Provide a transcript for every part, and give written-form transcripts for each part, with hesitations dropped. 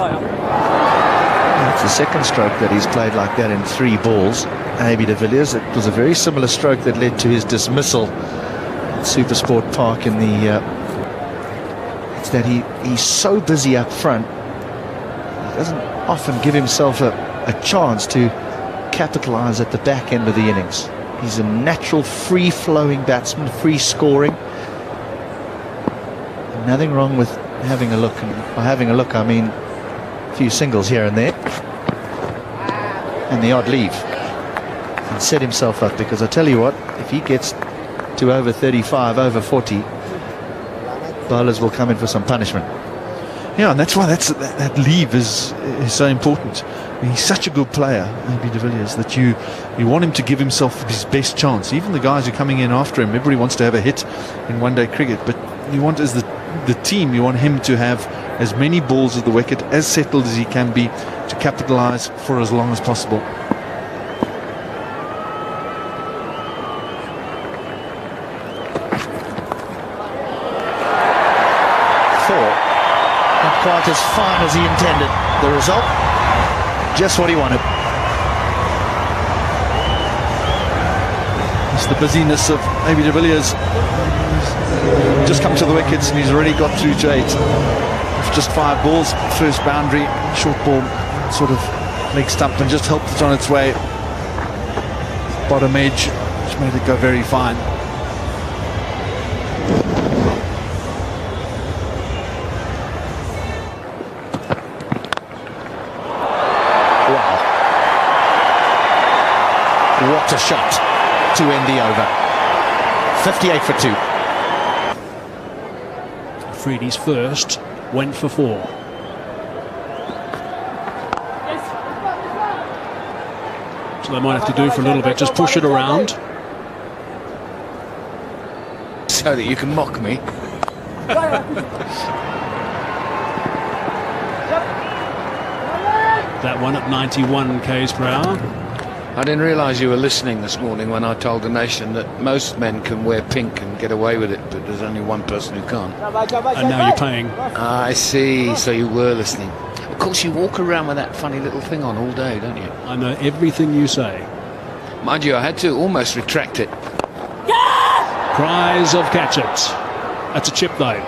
It's the second stroke that he's played like that in 3 balls. AB de Villiers, it was a very similar stroke that led to his dismissal at SuperSport Park in the... it's that he's so busy up front, he doesn't often give himself a chance to capitalize at the back end of the innings. He's a natural free-flowing batsman, free-scoring. Nothing wrong with having a look, and by having a look I mean a few singles here and there, and the odd leave, and set himself up, because I tell you what, if he gets to over 35, over 40, bowlers will come in for some punishment. Yeah, and that's why that leave is so important. I mean, he's such a good player, AB de Villiers, that you want him to give himself his best chance. Even the guys who are coming in after him, everybody wants to have a hit in one-day cricket, but you want, as the team, you want him to have as many balls at the wicket, as settled as he can be, to capitalise for as long as possible. Not quite as fine as he intended. The result, just what he wanted. It's the busyness of AB de Villiers. Just come to the wickets and he's already got through to 8. It's just 5 balls, first boundary, short ball, sort of leg stump, and just helped it on its way. Bottom edge, which made it go very fine. What a shot to end the over. 58 for 2. Freedy's first went for 4. So they might have to do for a little bit, just push it around. So that you can mock me. That one at 91 k's per hour. I didn't realise you were listening this morning when I told the nation that most men can wear pink and get away with it, but there's only one person who can't. And now you're paying. I see, so you were listening. Of course, you walk around with that funny little thing on all day, don't you? I know everything you say. Mind you, I had to almost retract it. Cries of catch it. That's a chip though. I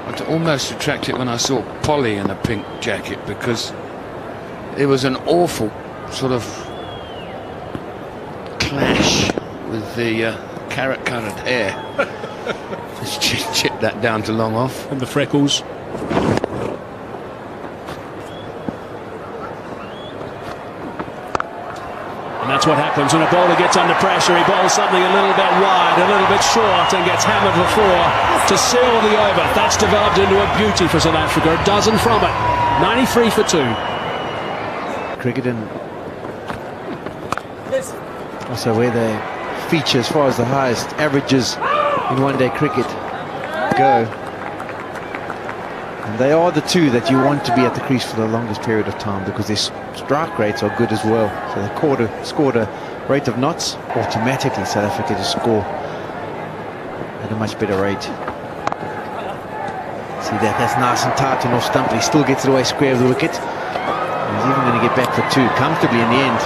had to almost retract it when I saw Polly in a pink jacket, because it was an awful sort of clash with the carrot-coloured hair. Just chip that down to long off. And the freckles. And that's what happens when a bowler gets under pressure. He bowls something a little bit wide, a little bit short, and gets hammered for 4 to seal the over. That's developed into a beauty for South Africa. A dozen from it. 93 for 2. Cricket and also where they feature as far as the highest averages in one-day cricket go. And they are the two that you want to be at the crease for the longest period of time, because their strike rates are good as well. So they scored a rate of knots. Automatically South Africa to score at a much better rate. See that's nice and tight and off stump. He still gets it away square of the wicket. He's even going to get back for 2 comfortably in the end.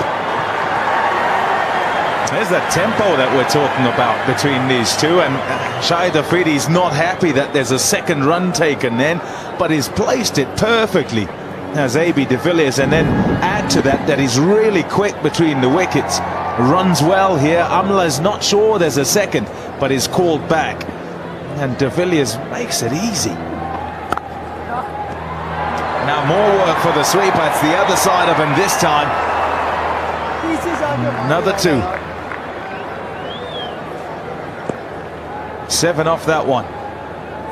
There's that tempo that we're talking about between these two, and Shahid Afridi's not happy that there's a second run taken then, but he's placed it perfectly as AB de Villiers, and then add to that he's really quick between the wickets, runs well here. Amla's not sure there's a second, but is called back, and de Villiers makes it easy. Now more work for the sweeper. It's the other side of him this time. Another 2. 7 off that one.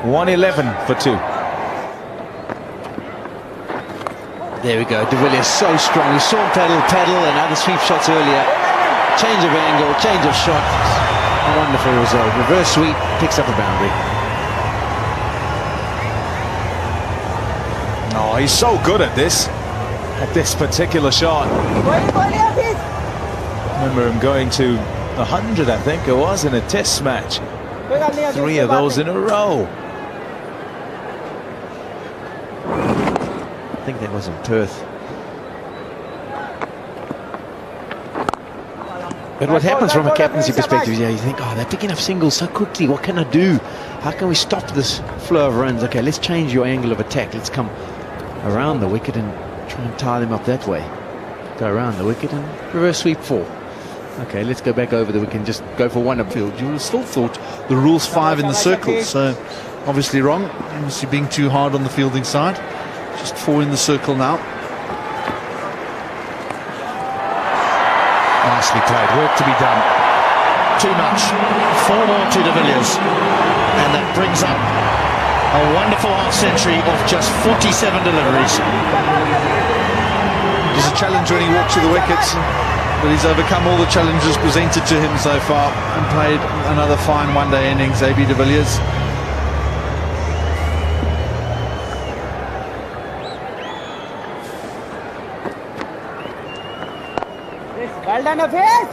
111 for 2. There we go. De Villiers so strong. We saw him paddle and other sweep shots earlier. Change of angle, change of shot. A wonderful result. Reverse sweep, picks up a boundary. Oh, he's so good at this particular shot. Remember him going to 100, I think it was, in a test match. 3 of those in a row. I think that was in Perth. But what happens from a captaincy perspective, yeah, you think, oh, they're picking up singles so quickly. What can I do? How can we stop this flow of runs? Okay, let's change your angle of attack. Let's come around the wicket and try and tie them up that way. Go around the wicket and reverse sweep 4. Okay, let's go back over the wicket and just go for one upfield. You would have still thought the rule's 5 in the circle, so obviously wrong. Obviously being too hard on the fielding side. Just 4 in the circle now. Nicely played, work to be done. Too much. 4 more to de Villiers. And that brings up a wonderful half century of just 47 deliveries. It was a challenge when he walked to the wickets, but he's overcome all the challenges presented to him so far and played another fine one-day innings, AB de Villiers. Well done, Hafiz!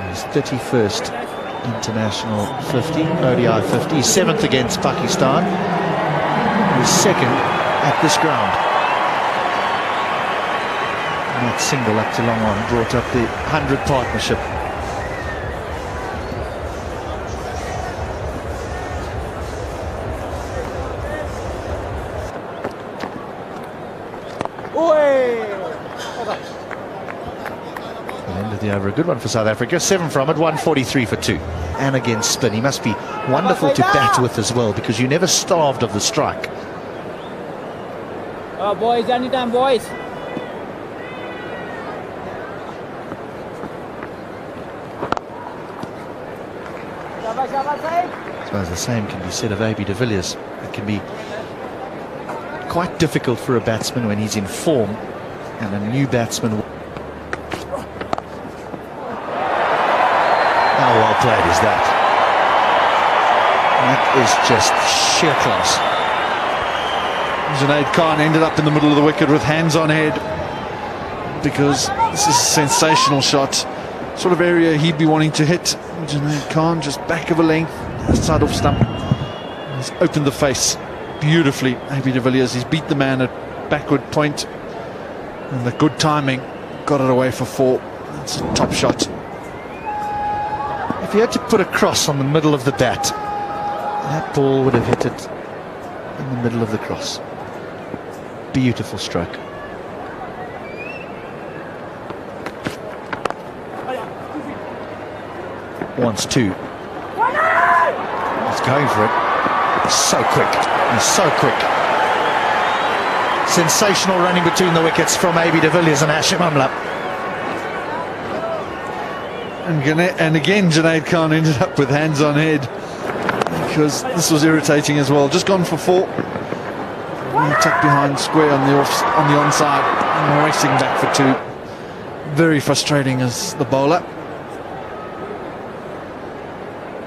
His 31st international 50, ODI 50, 7th against Pakistan, his 2nd at this ground. And that single up to long on brought up the 100 partnership. End of the over, a good one for South Africa. 7 from it, 143 for 2. And against spin, he must be wonderful to bat with as well, because you're never starved of the strike. Oh, boys, anytime, boys. I suppose the same can be said of AB de Villiers. It can be quite difficult for a batsman when he's in form, and a new batsman. How well played is that? That is just sheer class. Junaid Khan ended up in the middle of the wicket with hands on head, because this is a sensational shot. Sort of area he'd be wanting to hit. Junaid Khan just back of a length, outside off stump. He's opened the face beautifully. AB de Villiers, he's beat the man at backward point, and the good timing got it away for 4. That's a top shot. If he had to put a cross on the middle of the bat, that ball would have hit it in the middle of the cross. Beautiful stroke. Wants 2. He's going for it. So quick. He's so quick. Sensational running between the wickets from AB de Villiers and Hashim Amla. And again, Junaid Khan ended up with hands on head, because this was irritating as well. Just gone for 4. Tucked behind square on the onside, and racing back for 2. Very frustrating as the bowler.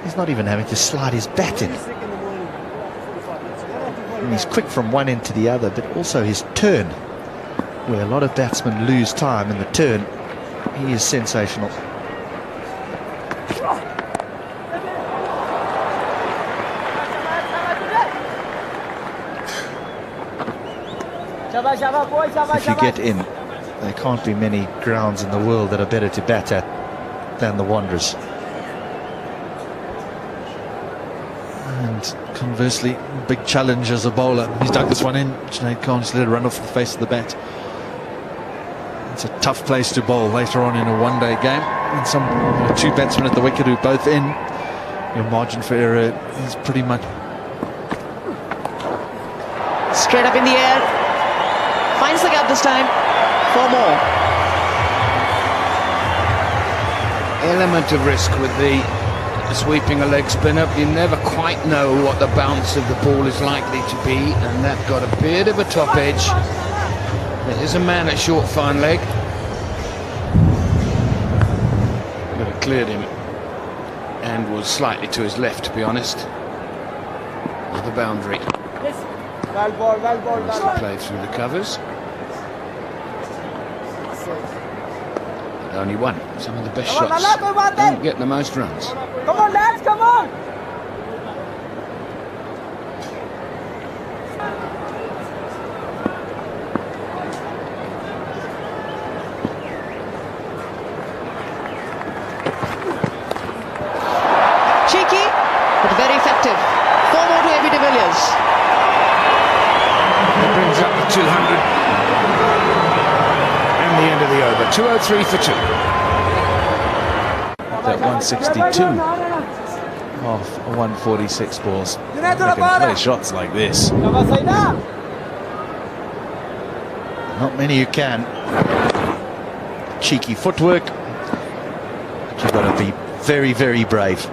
He's not even having to slide his bat in. And he's quick from one end to the other, but also his turn, where a lot of batsmen lose time in the turn. He is sensational. If you get in, there can't be many grounds in the world that are better to bat at than the Wanderers. And conversely, big challenge as a bowler. He's dug this one in. Junaid Khan just let it run off the face of the bat. It's a tough place to bowl later on in a one-day game. And some 2 batsmen at the wicket who are both in. Your margin for error is pretty much straight up in the air. Finds the gap this time. 4 more. Element of risk with the sweeping a leg spinner. You never quite know what the bounce of the ball is likely to be, and that got a bit of a top edge. There is a man at short fine leg, but it cleared him and was slightly to his left, to be honest, of the boundary. Well ball, well ball, well ball. Play through the covers. But only 1. Some of the best shots don't get the most runs. Come on, lads, come on! 200. And the end of the over. 203 for 2. That 162 off 146 balls. They can play shots like this. Not many you can. Cheeky footwork. But you've got to be very, very brave.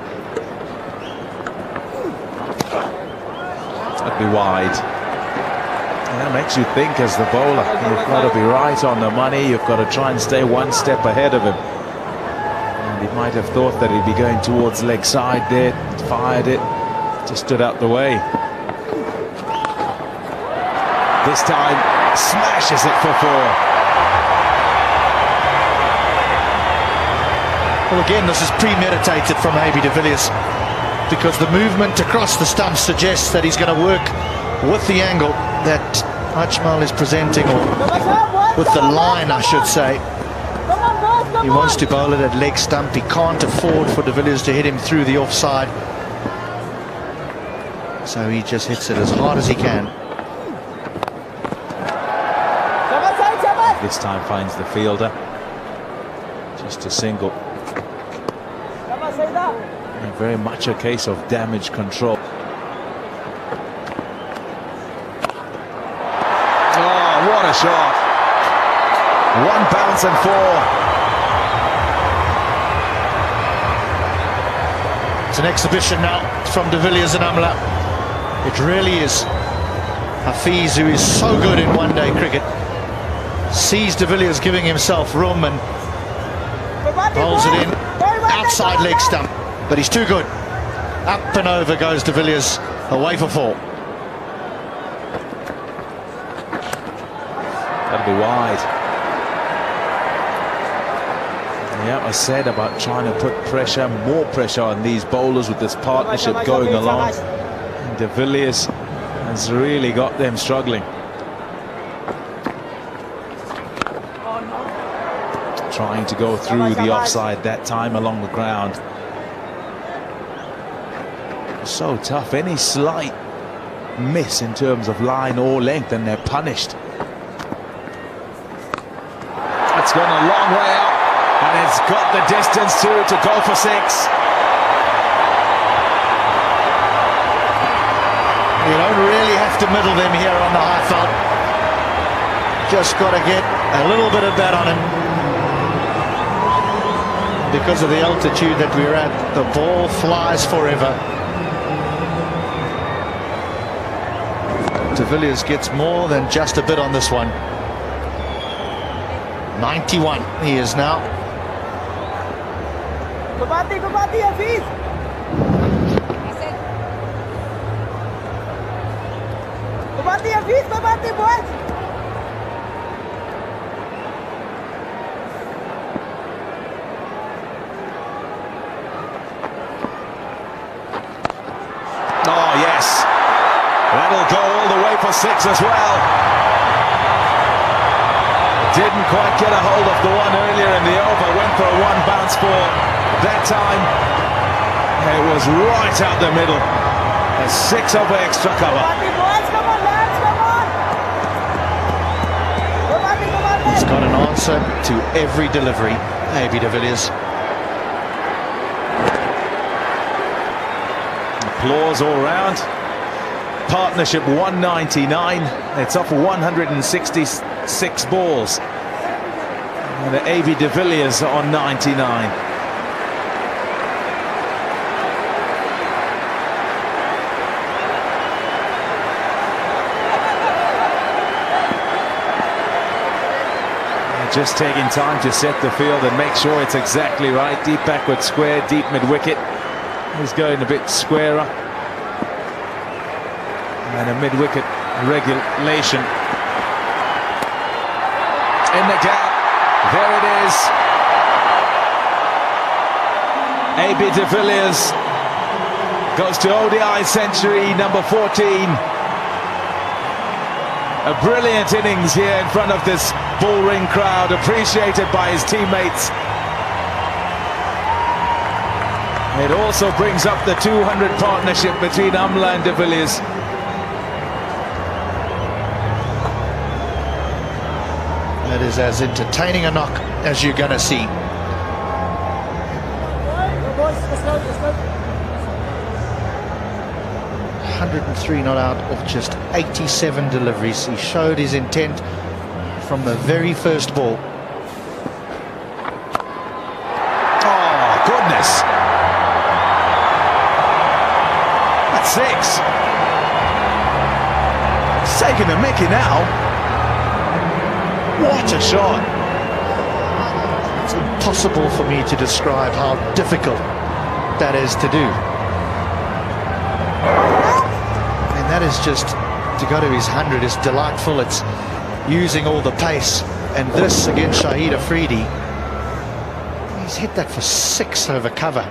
That'd be wide. And that makes you think as the bowler. You've got to be right on the money. You've got to try and stay one step ahead of him. And he might have thought that he'd be going towards leg side there. Fired it. Just stood out the way. This time smashes it for 4. Well, again, this is premeditated from AB de Villiers, because the movement across the stumps suggests that he's going to work with the angle that Ajmal is presenting, or with the line, I should say. He wants to bowl it at leg stump. He can't afford for de Villiers to hit him through the offside, so he just hits it as hard as he can. This time finds the fielder. Just a single. And very much a case of damage control. Oh, what a shot. 1 bounce and 4. It's an exhibition now from de Villiers and Amla. It really is. Hafiz, who is so good in one-day cricket, sees de Villiers giving himself room and bowls it in outside leg stump, but he's too good. Up and over goes de Villiers, away for 4. That'll be wide. Yeah, I said about trying to put pressure, more pressure on these bowlers with this partnership going along. And de Villiers has really got them struggling. Trying to go through the offside that time along the ground. So tough. Any slight miss in terms of line or length and they're punished. It's gone a long way out, and it's got the distance too to go for 6. You don't really have to middle them here on the high felt. Just got to get a little bit of bat on him. Because of the altitude that we're at, the ball flies forever. De Villiers gets more than just a bit on this one. 91 he is now. Gubati, Hafiz. Gubati, Hafiz, boys. Oh yes, that'll go all the way for 6 as well. Didn't quite get a hold of the one earlier in the over. Went for a 1 bounce ball. That time it was right out the middle. A 6 over extra cover. He's got an answer to every delivery, AB de Villiers. Applause all round. Partnership 199. It's off 166 balls. And AB de Villiers on 99. Just taking time to set the field and make sure it's exactly right. Deep backward square, deep mid-wicket. He's going a bit squarer. And a mid-wicket regulation. In the gap. There it is. AB de Villiers goes to ODI century number 14. A brilliant innings here in front of this bullring crowd, appreciated by his teammates. It also brings up the 200 partnership between Amla and de Villiers. That is as entertaining a knock as you're going to see. 103 not out of just 87 deliveries. He showed his intent from the very first ball. Oh, goodness. That's 6. He's taking the mickey now. What a shot. It's impossible for me to describe how difficult that is to do. And that is just, to go to his 100 is delightful. It's using all the pace. And this against Shahid Afridi, he's hit that for 6 over cover.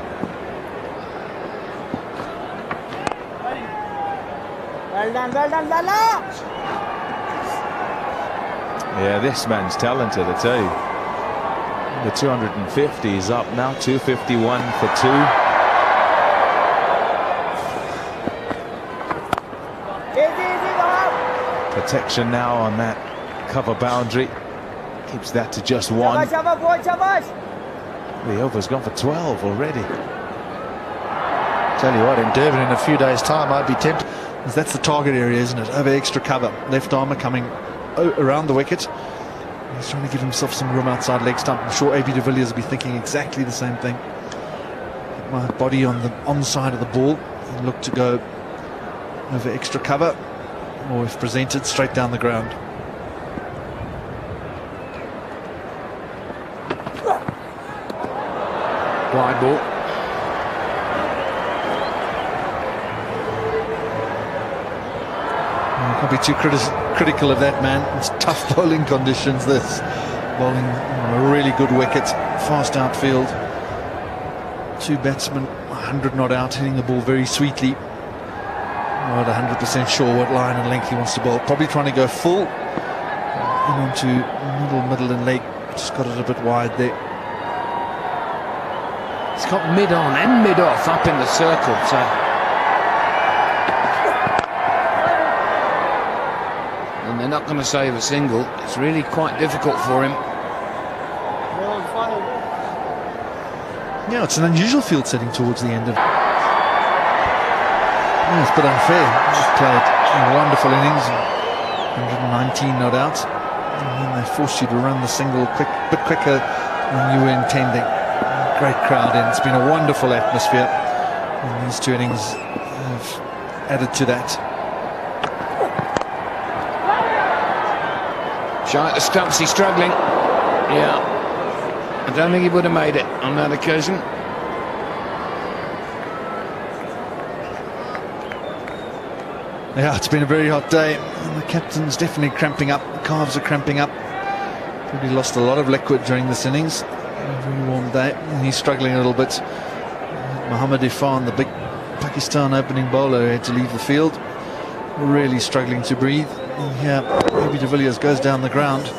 Well done, well done, well done. Yeah, this man's talented, I tell you. The 250 is up now, 251 for 2. Protection now on that cover boundary. Keeps that to just 1. The over's gone for 12 already. Tell you what, in Durban in a few days' time, I'd be tempted. That's the target area, isn't it? Over extra cover. Left armour coming around the wicket. He's trying to give himself some room outside leg stump. I'm sure AB de Villiers will be thinking exactly the same thing. Get my body on the onside of the ball and look to go over extra cover, or if presented, straight down the ground. Wide ball. Can't be too critical of that man. It's tough bowling conditions, this. Bowling on a really good wicket, fast outfield. 2 batsmen, 100 not out, hitting the ball very sweetly. Not 100% sure what line and length he wants to bowl. Probably trying to go full. In onto middle and leg. Just got it a bit wide there. He's got mid-on and mid-off up in the circle, so... And they're not going to save a single. It's really quite difficult for him. Yeah, it's an unusual field setting towards the end of... Yeah, it's a bit unfair. He's played a wonderful innings, 119 not out, and then they forced you to run the single a bit quicker than you were intending. Great crowd in. It's been a wonderful atmosphere, and these 2 innings have added to that. Shy at the stumps, he's struggling. Yeah, I don't think he would have made it on that occasion. Yeah, it's been a very hot day, and the captain's definitely cramping up. The calves are cramping up. Probably lost a lot of liquid during this innings. A very warm day, and he's struggling a little bit. Mohammad Irfan, the big Pakistan opening bowler, had to leave the field. Really struggling to breathe. And here, AB de Villiers goes down the ground.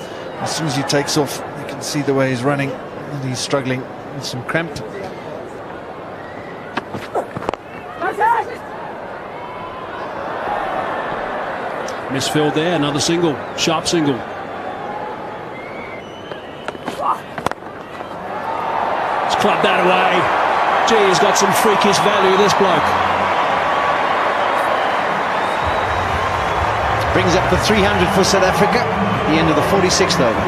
As soon as he takes off, you can see the way he's running, and he's struggling with some cramp. Misfield there, another single, sharp single. He's clubbed that away. Gee, he's got some freakish value, this bloke. Brings up the 300 for South Africa at the end of the 46th over.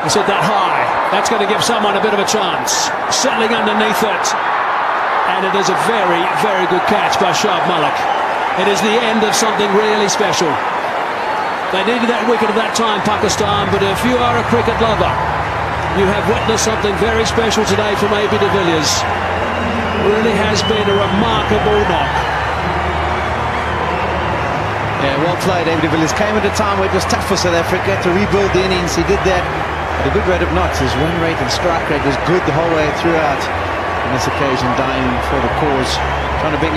He's hit that high. That's going to give someone a bit of a chance. Settling underneath it. And it is a very, very good catch by Shab Malik. It is the end of something really special. They needed that wicket at that time, Pakistan, but if you are a cricket lover, you have witnessed something very special today from AB de Villiers. Really has been a remarkable knock. Yeah, well played. AB de Villiers came at a time where it was tough for South Africa to rebuild the innings. He did that at a good rate of knots. His win rate and strike rate was good the whole way throughout. On this occasion, dying for the cause, trying to bring